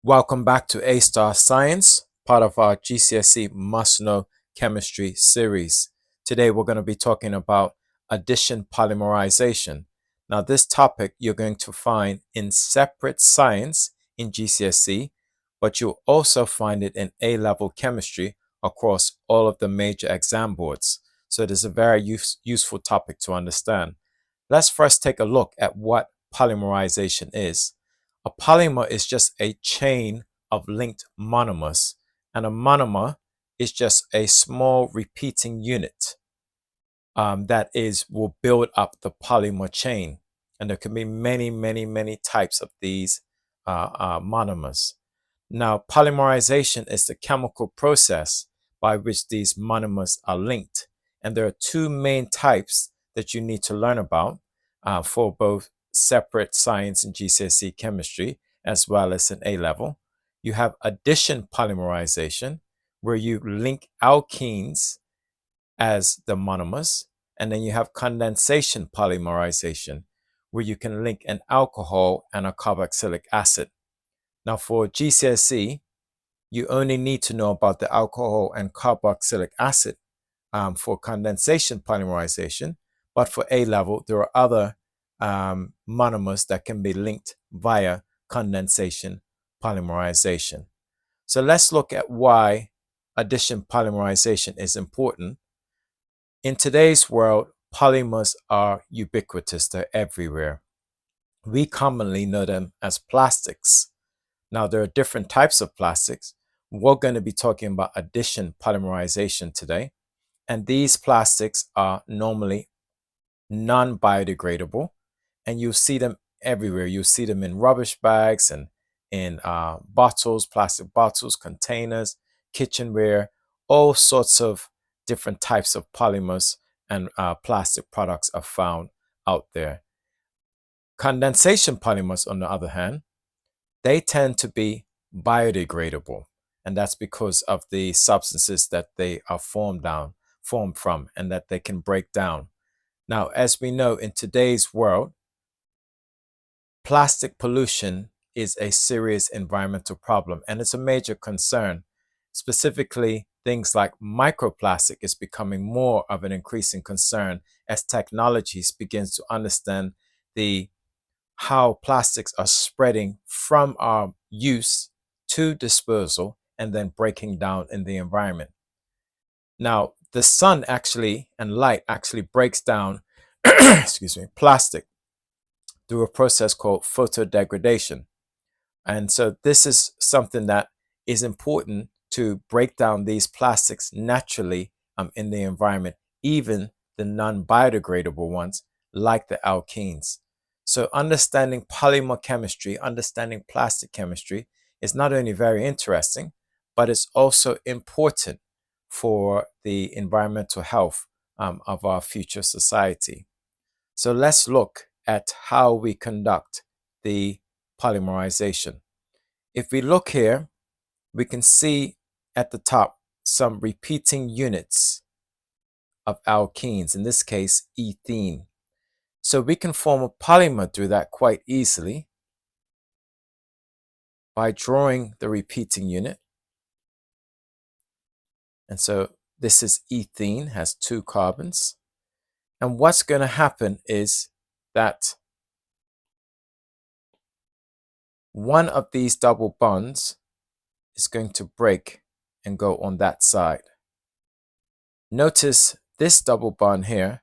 Welcome back to A-Star Science, part of our GCSE Must Know Chemistry series. Today we're going to be talking about addition polymerization. Now this topic you're going to find in separate science in GCSE, but you'll also find it in A-level chemistry across all of the major exam boards. So it is a very useful topic to understand. Let's first take a look at what polymerization is. A polymer is just a chain of linked monomers, and a monomer is just a small repeating unit will build up the polymer chain. And there can be many types of these monomers. Now, polymerization is the chemical process by which these monomers are linked. And there are two main types that you need to learn about for both separate science and GCSE chemistry, as well as in A level. You have addition polymerization, where you link alkenes as the monomers. And then you have condensation polymerization, where you can link an alcohol and a carboxylic acid. Now for GCSE, you only need to know about the alcohol and carboxylic acid for condensation polymerization. But for A level, there are other monomers that can be linked via condensation polymerization. So let's look at why addition polymerization is important. In today's world, polymers are ubiquitous, they're everywhere. We commonly know them as plastics. Now, there are different types of plastics. We're going to be talking about addition polymerization today. And these plastics are normally non-biodegradable, and you'll see them everywhere. You'll see them in rubbish bags and in bottles, plastic bottles, containers, kitchenware, all sorts of different types of polymers and plastic products are found out there. Condensation polymers, on the other hand, they tend to be biodegradable, and that's because of the substances that they are formed from and that they can break down. Now, as we know, in today's world, plastic pollution is a serious environmental problem, and it's a major concern. Specifically, things like microplastic is becoming more of an increasing concern as technologies begins to understand the how plastics are spreading from our use to disposal and then breaking down in the environment. Now, the sun actually and light actually breaks down excuse me, plastic through a process called photodegradation. And so this is something that is important to break down these plastics naturally in the environment, even the non-biodegradable ones like the alkenes. So understanding polymer chemistry, understanding plastic chemistry is not only very interesting, but it's also important for the environmental health of our future society. So let's look at how we conduct the polymerization. If we look here, we can see at the top some repeating units of alkenes, in this case, ethene. So we can form a polymer through that quite easily by drawing the repeating unit. And so this is ethene, has 2 carbons. And what's going to happen is that one of these double bonds is going to break and go on that side. Notice this double bond here,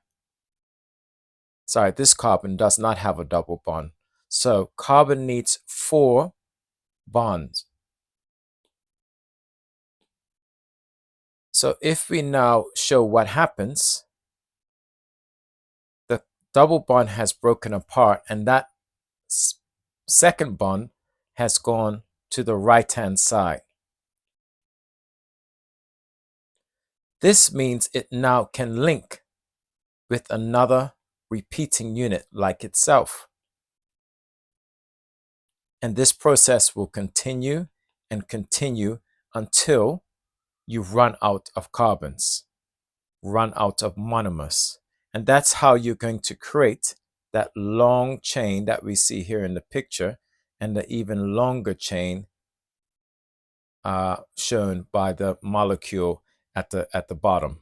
this carbon does not have a double bond. So carbon needs 4 bonds. So if we now show what happens, the double bond has broken apart and that second bond has gone to the right-hand side. This means it now can link with another repeating unit like itself. And this process will continue and continue until you run out of carbons, run out of monomers. And that's how you're going to create that long chain that we see here in the picture and the even longer chain shown by the molecule at the bottom.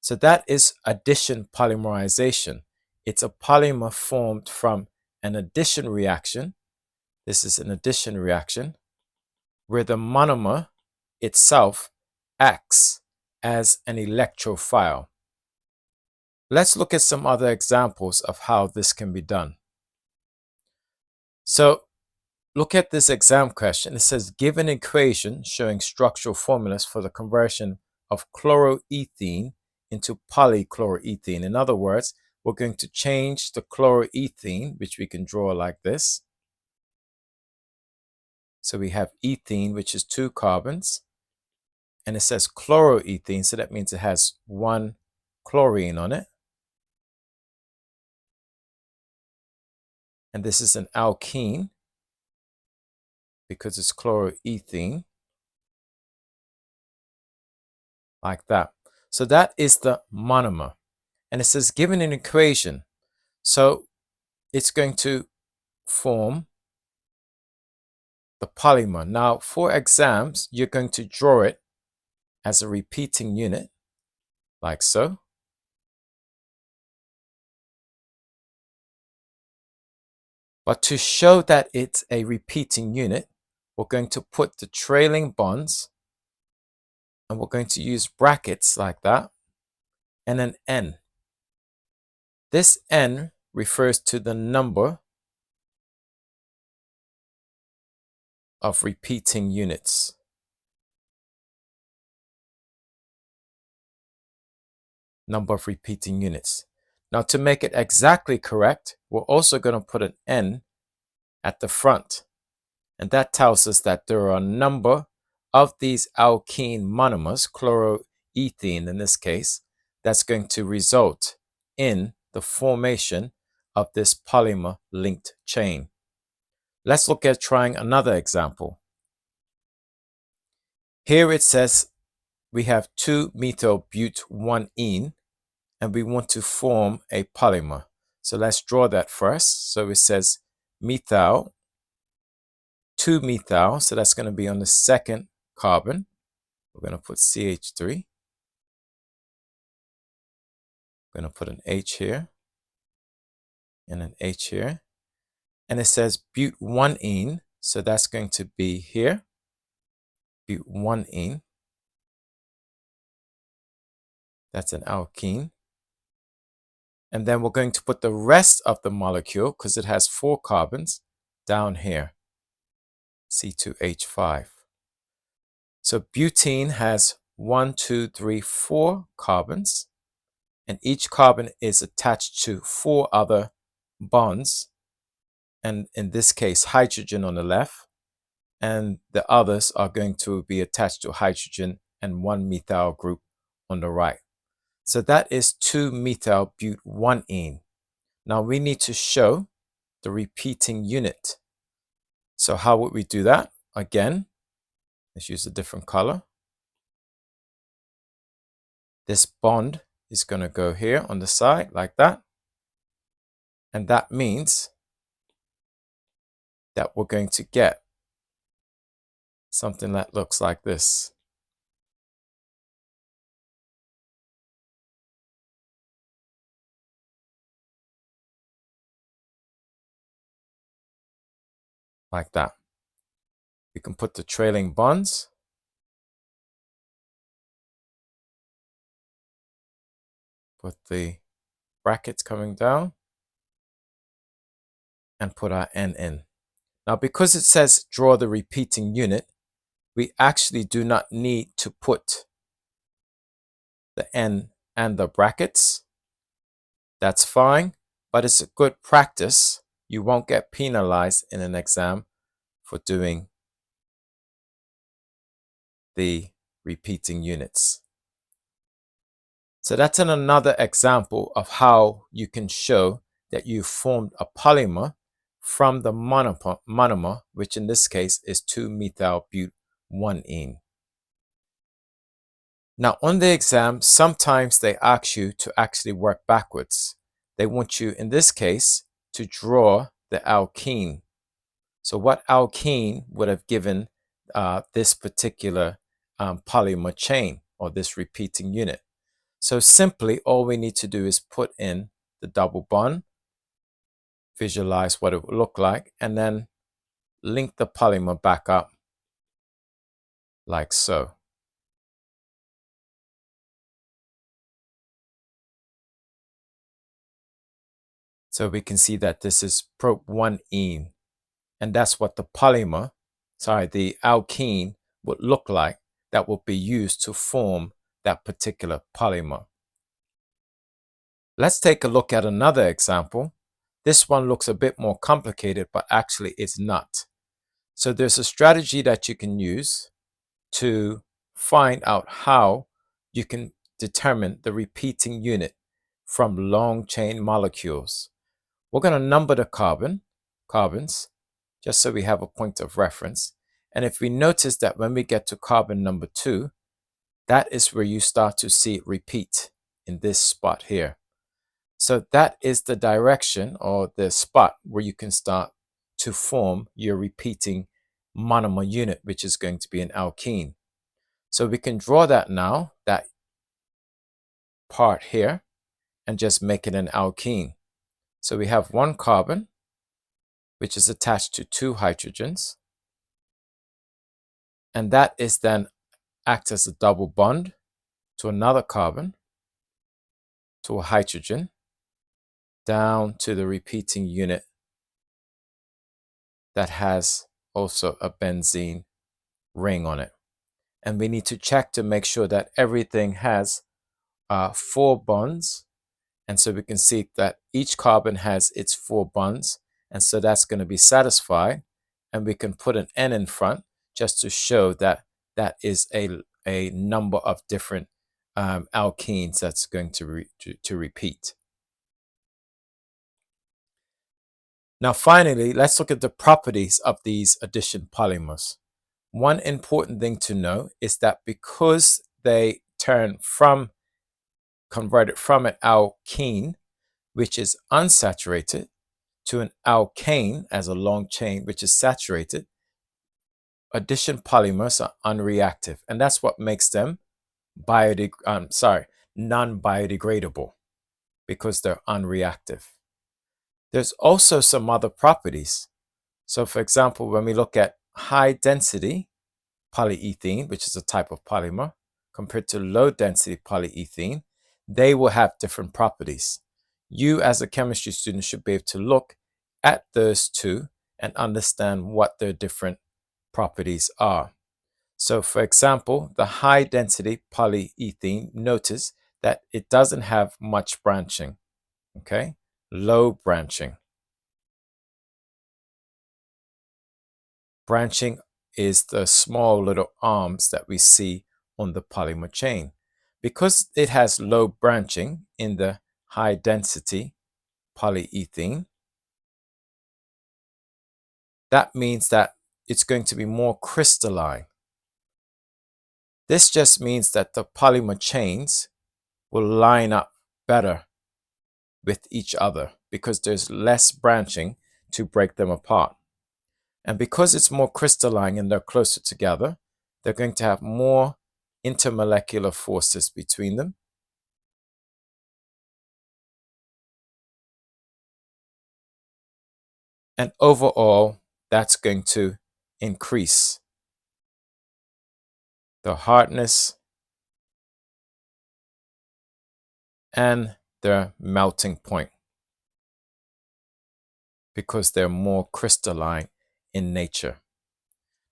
So that is addition polymerization. It's a polymer formed from an addition reaction. This is an addition reaction where the monomer itself acts as an electrophile. Let's look at some other examples of how this can be done. So look at this exam question. It says, give an equation showing structural formulas for the conversion of chloroethene into polychloroethene. In other words, we're going to change the chloroethene, which we can draw like this. So we have ethene, which is 2 carbons, and it says chloroethene, so that means it has 1 chlorine on it. And this is an alkene because it's chloroethene, like that. So that is the monomer. And it says given an equation, so it's going to form the polymer. Now for exams, you're going to draw it as a repeating unit, like so. But to show that it's a repeating unit, we're going to put the trailing bonds, and we're going to use brackets like that, and an N. This N refers to the number of repeating units. Number of repeating units. Now to make it exactly correct, we're also going to put an N at the front. And that tells us that there are a number of these alkene monomers, chloroethene in this case, that's going to result in the formation of this polymer linked chain. Let's look at trying another example. Here it says we have 2-methyl-but-1-ene and we want to form a polymer. So let's draw that first. So it says methyl, 2-methyl, so that's going to be on the second carbon. We're going to put CH3. We're going to put an H here and an H here. And it says but-1-ene, so that's going to be here, but-1-ene. That's an alkene. And then we're going to put the rest of the molecule, because it has 4 carbons, down here, C2H5. So butene has 1, 2, 3, 4 carbons, and each carbon is attached to 4 other bonds, and in this case, hydrogen on the left, and the others are going to be attached to hydrogen and 1 methyl group on the right. So that is 2-methyl-but-1-ene. Now we need to show the repeating unit. So how would we do that? Again, let's use a different color. This bond is going to go here on the side like that. And that means that we're going to get something that looks like this. Like that. We can put the trailing bonds. Put the brackets coming down. And put our N in. Now because it says draw the repeating unit, we actually do not need to put the N and the brackets. That's fine, but it's a good practice. You won't get penalized in an exam for doing the repeating units. So that's another example of how you can show that you formed a polymer from the monomer, which in this case is 2-methyl-but-1-ene. Now on the exam, sometimes they ask you to actually work backwards. They want you, in this case, to draw the alkene. So what alkene would have given this particular polymer chain or this repeating unit. So simply all we need to do is put in the double bond, visualize what it would look like, and then link the polymer back up like so. So we can see that this is prop 1-ene, and that's what the polymer, the alkene would look like that will be used to form that particular polymer. Let's take a look at another example. This one looks a bit more complicated, but actually it's not. So there's a strategy that you can use to find out how you can determine the repeating unit from long chain molecules. We're going to number the carbons, just so we have a point of reference. And if we notice that when we get to carbon number 2, that is where you start to see it repeat in this spot here. So that is the direction or the spot where you can start to form your repeating monomer unit, which is going to be an alkene. So we can draw that now, that part here, and just make it an alkene. So we have one carbon, which is attached to 2 hydrogens. And that is then act as a double bond to another carbon, to a hydrogen, down to the repeating unit that has also a benzene ring on it. And we need to check to make sure that everything has 4 bonds. And so we can see that each carbon has its 4 bonds. And so that's going to be satisfied. And we can put an N in front just to show that that is a number of different alkenes that's going to repeat. Now, finally, let's look at the properties of these addition polymers. One important thing to know is that because they converted from an alkene, which is unsaturated, to an alkane as a long chain, which is saturated, addition polymers are unreactive. And that's what makes them non-biodegradable, because they're unreactive. There's also some other properties. So for example, when we look at high density polyethylene, which is a type of polymer, compared to low density polyethylene, they will have different properties. You as a chemistry student should be able to look at those two and understand what their different properties are. So for example, the high density polyethylene, notice that it doesn't have much branching, okay? Low branching. Branching is the small little arms that we see on the polymer chain. Because it has low branching in the high density polyethylene, that means that it's going to be more crystalline. This just means that the polymer chains will line up better with each other because there's less branching to break them apart. And because it's more crystalline and they're closer together, they're going to have more intermolecular forces between them. And overall, that's going to increase the hardness and their melting point because they're more crystalline in nature.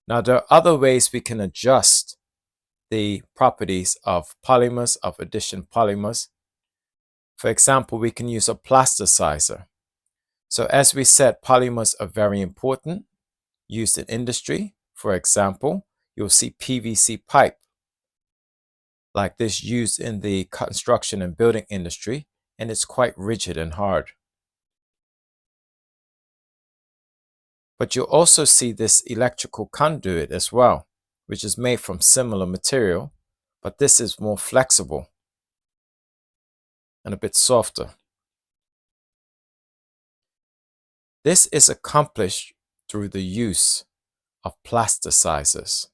Now, there are other ways we can adjust the properties of polymers, of addition polymers. For example, we can use a plasticizer. So as we said, polymers are very important, used in industry. For example, you'll see PVC pipe like this used in the construction and building industry, and it's quite rigid and hard. But you'll also see this electrical conduit as well, which is made from similar material, but this is more flexible and a bit softer. This is accomplished through the use of plasticizers.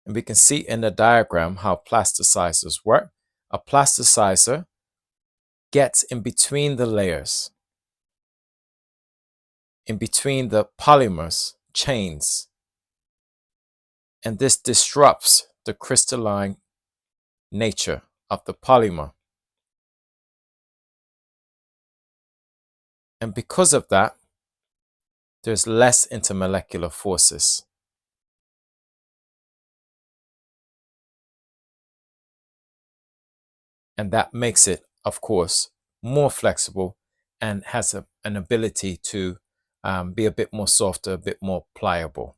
And we can see in the diagram how plasticizers work. A plasticizer gets in between the layers, in between the polymers chains, and this disrupts the crystalline nature of the polymer. And because of that, there's less intermolecular forces. And that makes it, of course, more flexible and has an ability to be a bit more softer, a bit more pliable.